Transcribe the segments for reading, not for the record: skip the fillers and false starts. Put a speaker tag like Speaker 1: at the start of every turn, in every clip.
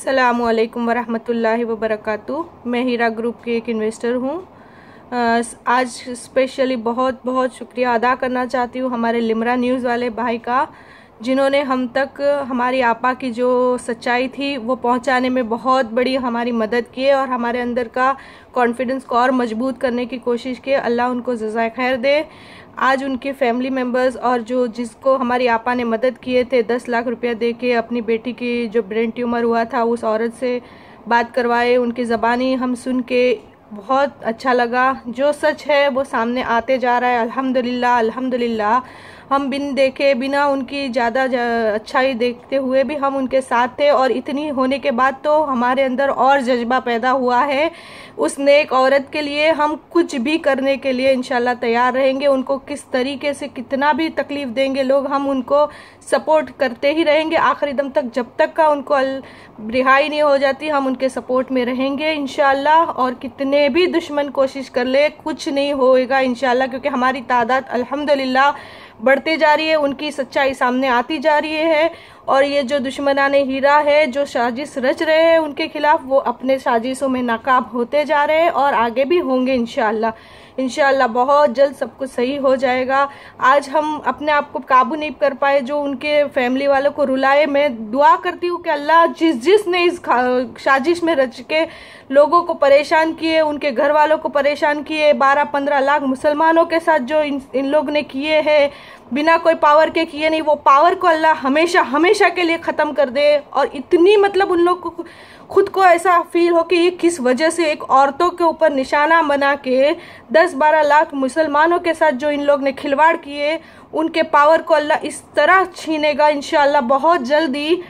Speaker 1: अस्सलामुअलैकुम वरहमतुल्लाहि वबरकातुहू। मैं हीरा ग्रुप की एक इन्वेस्टर हूँ। आज स्पेशली बहुत बहुत शुक्रिया अदा करना चाहती हूँ हमारे लिमरा न्यूज़ वाले भाई का, जिन्होंने हम तक हमारी आपा की जो सच्चाई थी वो पहुंचाने में बहुत बड़ी हमारी मदद की है और हमारे अंदर का कॉन्फिडेंस को और मजबूत करने की कोशिश की। अल्लाह उनको जज़ाए खैर दे। आज उनके फैमिली मेम्बर्स और जो जिसको हमारी आपा ने मदद किए थे 10 लाख रुपया दे के अपनी बेटी की जो ब्रेन ट्यूमर हुआ था उस औरत से बात करवाए, उनकी ज़बानी हम सुन के बहुत अच्छा लगा। जो सच है वो सामने आते जा रहा है। अल्हम्दुलिल्लाह अल्हम्दुलिल्लाह। हम बिन देखे बिना उनकी ज़्यादा अच्छाई देखते हुए भी हम उनके साथ थे और इतनी होने के बाद तो हमारे अंदर और जज्बा पैदा हुआ है। उस नेक औरत के लिए हम कुछ भी करने के लिए इंशाल्लाह तैयार रहेंगे। उनको किस तरीके से कितना भी तकलीफ देंगे लोग, हम उनको सपोर्ट करते ही रहेंगे आखिरी दम तक। जब तक का उनको रिहाई नहीं हो जाती हम उनके सपोर्ट में रहेंगे इंशाल्लाह। और कितने भी दुश्मन कोशिश कर ले कुछ नहीं होएगा इंशाल्लाह, क्योंकि हमारी तादाद अल्हम्दुलिल्लाह बढ़ते जा रही है, उनकी सच्चाई सामने आती जा रही है। और ये जो दुश्मनाने हीरा है, जो साजिश रच रहे हैं उनके खिलाफ, वो अपने साजिशों में नाकाम होते जा रहे हैं और आगे भी होंगे इंशाल्लाह। इंशाल्लाह बहुत जल्द सब कुछ सही हो जाएगा। आज हम अपने आप को काबू नहीं कर पाए, जो उनके फैमिली वालों को रुलाए। मैं दुआ करती हूँ कि अल्लाह जिसने इस साजिश में रच के लोगों को परेशान किए, उनके घर वालों को परेशान किए, 12-15 लाख मुसलमानों के साथ जो इन लोग ने किए हैं, बिना कोई पावर के किए नहीं, वो पावर को अल्लाह हमेशा हमेशा के लिए ख़त्म कर दे। और इतनी मतलब उन लोग को खुद को ऐसा फील हो कि ये किस वजह से एक औरतों के ऊपर निशाना बना के 10-12 लाख मुसलमानों के साथ जो इन लोग ने खिलवाड़ किए, उनके पावर को अल्लाह इस तरह छीनेगा इंशाल्लाह बहुत जल्दी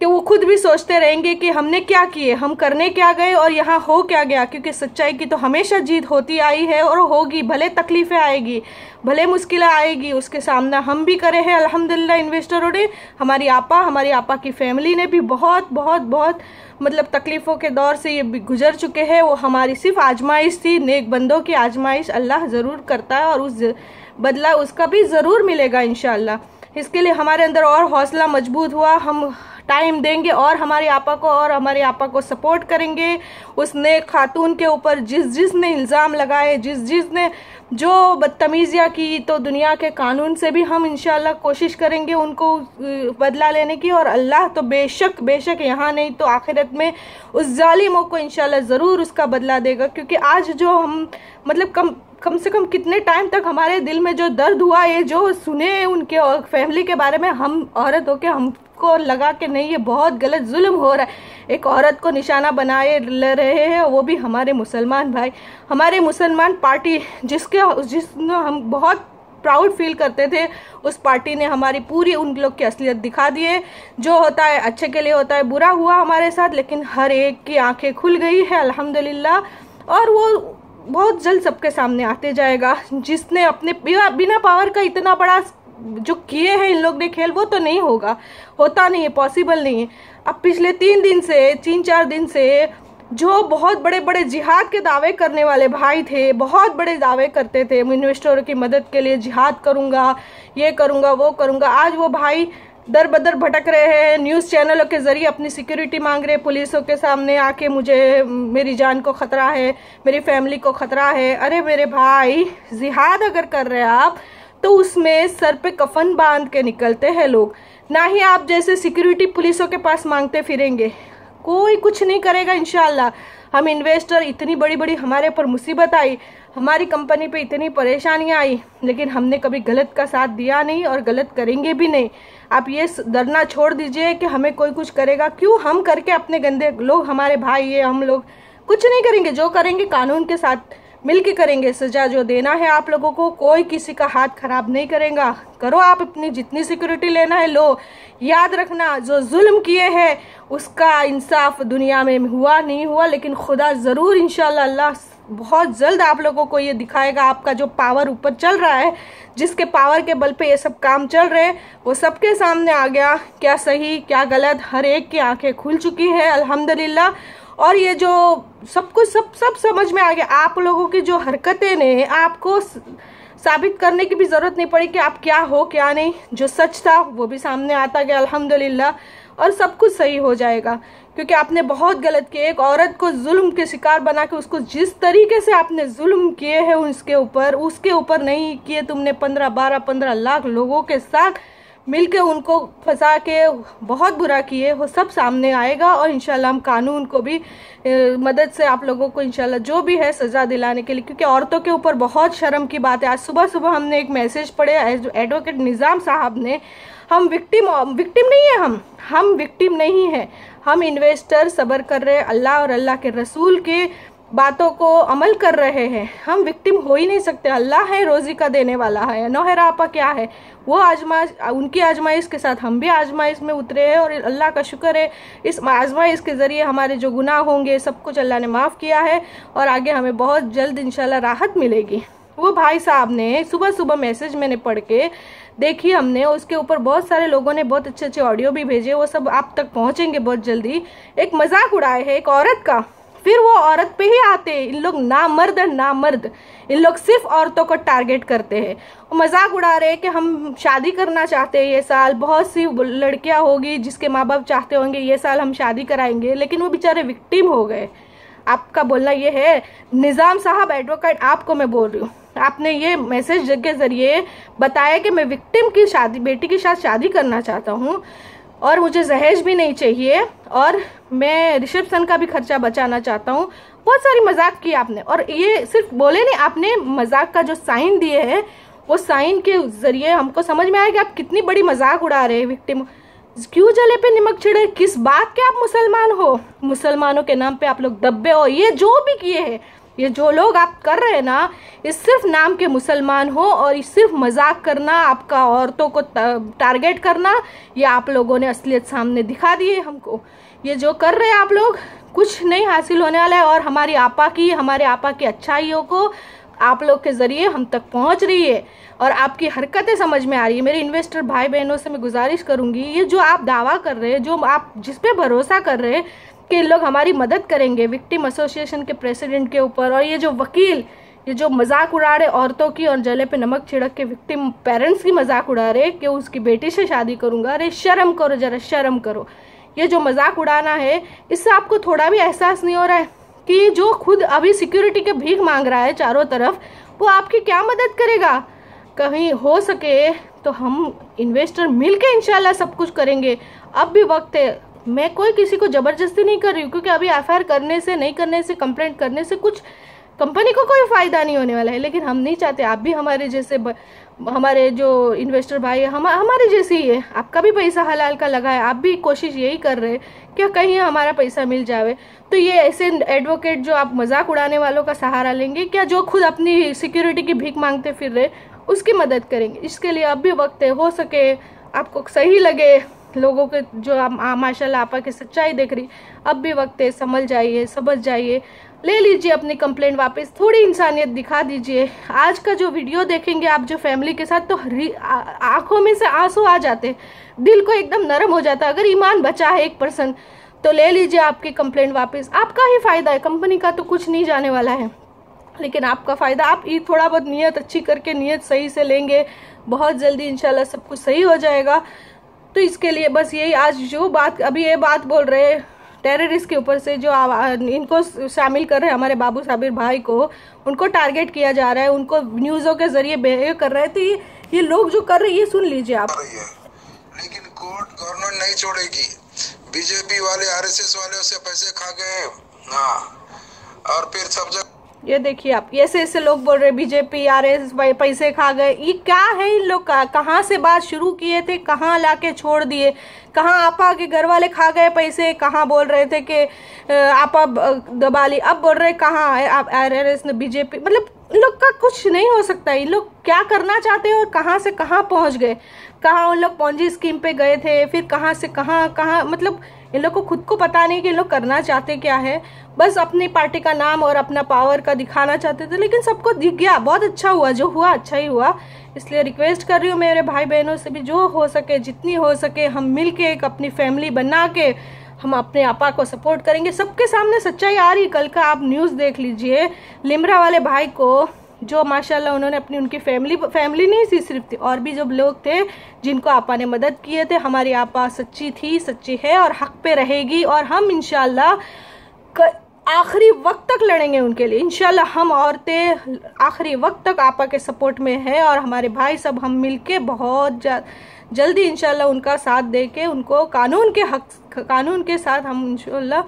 Speaker 1: कि वो खुद भी सोचते रहेंगे कि हमने क्या किए, हम करने क्या गए और यहाँ हो क्या गया। क्योंकि सच्चाई की तो हमेशा जीत होती आई है और होगी। भले तकलीफ़ें आएगी, भले मुश्किलें आएगी, उसके सामना हम भी करे हैं अल्हम्दुलिल्लाह। इन्वेस्टरों ने, हमारी आपा की फैमिली ने भी बहुत बहुत बहुत मतलब तकलीफ़ों के दौर से ये गुजर चुके हैं। वो हमारी सिर्फ आजमाइश थी, नेक बंदों की आजमाइश अल्लाह ज़रूर करता है और उस बदला उसका भी ज़रूर मिलेगा इंशाल्लाह। इसके लिए हमारे अंदर और हौसला मजबूत हुआ। हम टाइम देंगे और हमारी आपा को सपोर्ट करेंगे। उस नेक खातून के ऊपर जिसने इल्ज़ाम लगाए, जिसने जो बदतमीज़ियाँ की, तो दुनिया के कानून से भी हम इंशाल्लाह कोशिश करेंगे उनको बदला लेने की। और अल्लाह तो बेशक यहाँ नहीं तो आखिरत में उस जालिमों को इंशाल्लाह ज़रूर उसका बदला देगा। क्योंकि आज जो हम मतलब कम से कम कितने टाइम तक हमारे दिल में जो दर्द हुआ, ये जो सुने उनके फैमिली के बारे में, हम औरत होके हमको लगा कि नहीं ये बहुत गलत जुल्म हो रहा है। एक औरत को निशाना बनाए ले रहे हैं, वो भी हमारे मुसलमान भाई, हमारे मुसलमान पार्टी जिसने हम बहुत प्राउड फील करते थे, उस पार्टी ने हमारी पूरी उन लोग की असलियत दिखा दी है। जो होता है अच्छे के लिए होता है, बुरा हुआ हमारे साथ, लेकिन हर एक की आंखें खुल गई है अल्हम्दुलिल्लाह। और वो बहुत जल्द सबके सामने आते जाएगा। जिसने अपने बिना पावर का इतना बड़ा जो किए हैं इन लोग ने खेल, वो तो नहीं होता नहीं है, पॉसिबल नहीं है। अब पिछले 3-4 दिन से जो बहुत बड़े बड़े जिहाद के दावे करने वाले भाई थे, बहुत बड़े दावे करते थे इन्वेस्टरों की मदद के लिए, जिहाद करूँगा, ये करूँगा, वो करूँगा, आज वो भाई दर बदर भटक रहे हैं। न्यूज़ चैनलों के ज़रिए अपनी सिक्योरिटी मांग रहे, पुलिसों के सामने आके मुझे मेरी जान को ख़तरा है, मेरी फैमिली को ख़तरा है। अरे मेरे भाई, जिहाद अगर कर रहे हैं आप तो उसमें सर पे कफन बांध के निकलते हैं लोग, ना ही आप जैसे सिक्योरिटी पुलिसों के पास मांगते फिरेंगे। कोई कुछ नहीं करेगा इंशाल्लाह। हम इन्वेस्टर, इतनी बड़ी बड़ी हमारे ऊपर मुसीबत आई, हमारी कंपनी पे इतनी परेशानियां आई, लेकिन हमने कभी गलत का साथ दिया नहीं और गलत करेंगे भी नहीं। आप ये डरना छोड़ दीजिए कि हमें कोई कुछ करेगा। क्यों हम करके अपने गंदे लोग, हमारे भाई है, हम लोग कुछ नहीं करेंगे। जो करेंगे कानून के साथ मिल के करेंगे। सजा जो देना है आप लोगों को, कोई किसी का हाथ खराब नहीं करेगा। करो आप अपनी जितनी सिक्योरिटी लेना है लो। याद रखना, जो जुल्म किए हैं उसका इंसाफ दुनिया में हुआ नहीं हुआ, लेकिन खुदा ज़रूर इंशाल्लाह अल्लाह बहुत जल्द आप लोगों को ये दिखाएगा। आपका जो पावर ऊपर चल रहा है, जिसके पावर के बल पे ये सब काम चल रहे हैं, वो सबके सामने आ गया। क्या सही क्या गलत, हर एक की आंखें खुल चुकी है अल्हम्दुलिल्लाह। और ये जो सब कुछ सब समझ में आ गया। आप लोगों की जो हरकतें ने आपको साबित करने की भी ज़रूरत नहीं पड़ी कि आप क्या हो क्या नहीं। जो सच था वो भी सामने आता गया अल्हम्दुलिल्लाह। और सब कुछ सही हो जाएगा, क्योंकि आपने बहुत गलत किया। एक औरत को जुल्म के शिकार बना के उसको जिस तरीके से आपने जुल्म किए हैं उसके ऊपर नहीं किए तुमने। 15 लाख लोगों के साथ मिलके उनको फंसा के बहुत बुरा किए, वो सब सामने आएगा। और इंशाल्लाह हम कानून को भी मदद से आप लोगों को इंशाल्लाह जो भी है सजा दिलाने के लिए, क्योंकि औरतों के ऊपर बहुत शर्म की बात है। आज सुबह हमने एक मैसेज पढ़े एडवोकेट निज़ाम साहब ने, हम विक्टिम नहीं है, हम विक्टिम नहीं है, हम इन्वेस्टर सब्र कर रहे हैं, अल्लाह और अल्लाह के रसूल के बातों को अमल कर रहे हैं। हम विक्टिम हो ही नहीं सकते। अल्लाह है रोजी का देने वाला है। नौहरा आपा क्या है, वो उनकी आजमाइश के साथ हम भी आजमाइश में उतरे हैं। और अल्लाह का शुक्र है इस आजमाइश के ज़रिए हमारे जो गुनाह होंगे सब कुछ अल्लाह ने माफ़ किया है और आगे हमें बहुत जल्द इंशाल्लाह राहत मिलेगी। वो भाई साहब ने सुबह मैसेज मैंने पढ़ के देखी हमने, उसके ऊपर बहुत सारे लोगों ने बहुत अच्छे ऑडियो भी भेजे, वो सब आप तक पहुँचेंगे बहुत जल्दी। एक मजाक उड़ाए है एक औरत का, फिर वो औरत पे ही आते हैं। इन लोग नामर्द, इन लोग सिर्फ औरतों को टारगेट करते हैं। वो मजाक उड़ा रहे हैं कि हम शादी करना चाहते हैं ये साल, बहुत सी लड़कियां होगी जिसके माँ बाप चाहते होंगे ये साल हम शादी कराएंगे, लेकिन वो बेचारे विक्टिम हो गए। आपका बोलना ये है, निज़ाम साहब एडवोकेट आपको मैं बोल रही हूँ, आपने ये मैसेज के जरिए बताया कि मैं विक्टिम की शादी, बेटी के साथ शादी करना चाहता हूँ और मुझे दहेज भी नहीं चाहिए और मैं रिसेप्शन का भी खर्चा बचाना चाहता हूँ। बहुत सारी मजाक की आपने, और ये सिर्फ बोले नहीं, आपने मजाक का जो साइन दिए है वो साइन के जरिए हमको समझ में आया कि आप कितनी बड़ी मजाक उड़ा रहे हैं। विक्टिम क्यों जले पे नमक छिड़े, किस बात के आप मुसलमान हो? मुसलमानों के नाम पे आप लोग दब्बे हो। ये जो भी किए हैं, ये जो लोग आप कर रहे हैं ना, ये सिर्फ नाम के मुसलमान हो और ये सिर्फ मजाक करना, आपका औरतों को टारगेट करना, ये आप लोगों ने असलियत सामने दिखा दी है हमको। ये जो कर रहे हैं आप लोग, कुछ नहीं हासिल होने वाला है। और हमारे आपा की अच्छाइयों को आप लोग के जरिए हम तक पहुंच रही है और आपकी हरकतें समझ में आ रही है। मेरे इन्वेस्टर भाई बहनों से मैं गुजारिश करूंगी, ये जो आप दावा कर रहे हैं, जो आप जिस पे भरोसा कर रहे हैं कि लोग हमारी मदद करेंगे, विक्टिम एसोसिएशन के प्रेसिडेंट के ऊपर, और ये जो वकील ये जो मजाक उड़ा रहे औरतों की और जले पे नमक छिड़क के विक्टिम पेरेंट्स की मजाक उड़ा रहे कि उसकी बेटी से शादी करूंगा, अरे शर्म करो, जरा शर्म करो। ये जो मजाक उड़ाना है, इससे आपको थोड़ा भी एहसास नहीं हो रहा है कि जो खुद अभी सिक्योरिटी के भीख मांग रहा है चारों तरफ, वो आपकी क्या मदद करेगा? कहीं हो सके तो हम इन्वेस्टर मिलके इंशाल्लाह सब कुछ करेंगे। अब भी वक्त है, मैं कोई किसी को जबरदस्ती नहीं कर रही हूँ, क्योंकि अभी एफआईआर करने से, नहीं करने से, कंप्लेंट करने से कुछ कंपनी को कोई फायदा नहीं होने वाला है। लेकिन हम नहीं चाहते आप भी हमारे जैसे, हमारे जो इन्वेस्टर भाई है हमारे जैसे ही है, आपका भी पैसा हलाल का लगा है, आप भी कोशिश यही कर रहे हैं कि कहीं हमारा पैसा मिल जावे। तो ये ऐसे एडवोकेट जो आप मजाक उड़ाने वालों का सहारा लेंगे क्या, जो खुद अपनी सिक्योरिटी की भीख मांगते फिर रहे, उसकी मदद करेंगे? इसके लिए अब भी वक्त है, हो सके आपको सही लगे लोगों के जो माशाल्लाह आपा की सच्चाई देख रही, अब भी वक्त है, समझ जाइए, समझ जाइए, ले लीजिए अपनी कंप्लेंट वापस, थोड़ी इंसानियत दिखा दीजिए। आज का जो वीडियो देखेंगे आप जो फैमिली के साथ, तो आंखों में से आंसू आ जाते, दिल को एकदम नरम हो जाता। अगर ईमान बचा है 1% तो ले लीजिए आपकी कंप्लेंट वापस, आपका ही फायदा है, कंपनी का तो कुछ नहीं जाने वाला है, लेकिन आपका फायदा। आप थोड़ा बहुत नियत अच्छी करके नियत सही से लेंगे, बहुत जल्दी इंशाल्लाह सब कुछ सही हो जाएगा। तो इसके लिए बस यही, आज जो बात अभी ये बात बोल रहे हैं टेररिस्ट के ऊपर से, जो इनको शामिल कर रहे हैं हमारे बाबू साबिर भाई को, उनको टारगेट किया जा रहा है, उनको न्यूज़ों के जरिए बिहेव कर रहे हैं। तो ये लोग जो कर रहे हैं, ये सुन लीजिए आप।
Speaker 2: लेकिन कोर्ट गवर्नमेंट नहीं छोड़ेगी, बीजेपी वाले आरएसएस वाले उससे पैसे खा गए, हाँ, और फिर सब जगह
Speaker 1: ये देखिए आप, ऐसे लोग बोल रहे बीजेपी आरएसएस पैसे खा गए। ये क्या है इन लोग का? कहाँ से बात शुरू किए थे, कहाँ लाके छोड़ दिए? कहाँ आपा के घर वाले खा गए पैसे, कहाँ बोल रहे थे कि आपा दबा ली, अब बोल रहे कहाँ है आप आरएसएस ने, बीजेपी। मतलब इन लोग का कुछ नहीं हो सकता। इन लोग क्या करना चाहते हैं और कहाँ से कहाँ पहुँच गए? कहाँ उन लोग पॉन्जी स्कीम पे गए थे, फिर कहाँ से कहाँ, मतलब इन लोग को खुद को पता नहीं कि इन लोग करना चाहते क्या है। बस अपनी पार्टी का नाम और अपना पावर का दिखाना चाहते थे, लेकिन सबको दिख गया। बहुत अच्छा हुआ, जो हुआ अच्छा ही हुआ। इसलिए रिक्वेस्ट कर रही हूँ मेरे भाई बहनों से भी, जो हो सके, जितनी हो सके, हम मिल के एक अपनी फैमिली बना के हम अपने आपा को सपोर्ट करेंगे। सबके सामने सच्चाई आ रही। कल का आप न्यूज़ देख लीजिए, लिमरा वाले भाई को जो माशाल्लाह उन्होंने अपनी उनकी फैमिली नहीं थी सिर्फ थी, और भी जो लोग थे जिनको आपा ने मदद किए थे। हमारी आपा सच्ची थी, सच्ची है और हक पे रहेगी, और हम इंशाल्लाह आखिरी वक्त तक लड़ेंगे उनके लिए। इंशाल्लाह हम औरतें आखिरी वक्त तक आपा के सपोर्ट में है, और हमारे भाई सब हम मिलके बहुत जल्दी इंशाल्लाह उनका साथ देके उनको कानून के साथ हम इंशाल्लाह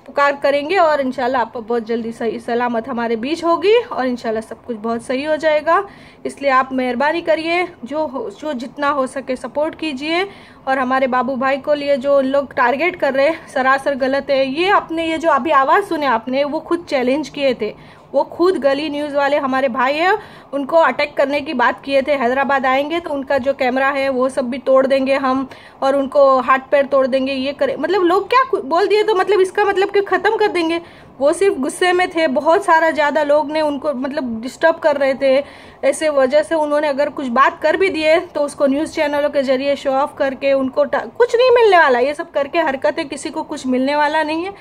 Speaker 1: पुकार करेंगे, और इंशाल्लाह आप बहुत जल्दी सही सलामत हमारे बीच होगी, और इंशाल्लाह सब कुछ बहुत सही हो जाएगा। इसलिए आप मेहरबानी करिए, जो जितना हो सके सपोर्ट कीजिए। और हमारे बाबू भाई को लिए जो लोग टारगेट कर रहे हैं सरासर गलत है। ये आपने ये जो अभी आवाज़ सुने आपने, वो खुद चैलेंज किए थे, वो खुद गली न्यूज़ वाले हमारे भाई है, उनको अटैक करने की बात किए थे। हैदराबाद आएंगे तो उनका जो कैमरा है वो सब भी तोड़ देंगे हम, और उनको हाथ पैर तोड़ देंगे, ये करे। मतलब लोग क्या बोल दिए तो मतलब इसका मतलब कि ख़त्म कर देंगे। वो सिर्फ गुस्से में थे, बहुत सारा ज़्यादा लोग ने उनको मतलब डिस्टर्ब कर रहे थे। ऐसे वजह से उन्होंने अगर कुछ बात कर भी दिए तो उसको न्यूज़ चैनलों के जरिए शो ऑफ करके उनको कुछ नहीं मिलने वाला। ये सब करके हरकतें, किसी को कुछ मिलने वाला नहीं है।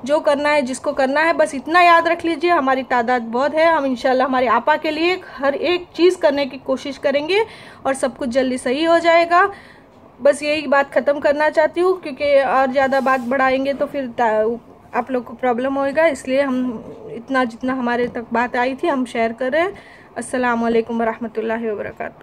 Speaker 1: जो करना है जिसको करना है, बस इतना याद रख लीजिए, हमारी तादाद बहुत है। हम इंशाल्लाह हमारी आपा के लिए हर एक चीज़ करने की कोशिश करेंगे, और सब कुछ जल्दी सही हो जाएगा। बस यही बात ख़त्म करना चाहती हूँ, क्योंकि और ज़्यादा बात बढ़ाएंगे तो फिर आप लोग को प्रॉब्लम होएगा। इसलिए हम इतना जितना हमारे तक बात आई थी हम शेयर कर रहे हैं। अस्सलाम वालेकुम वरहमतुल्लाहि वबरकातुहू।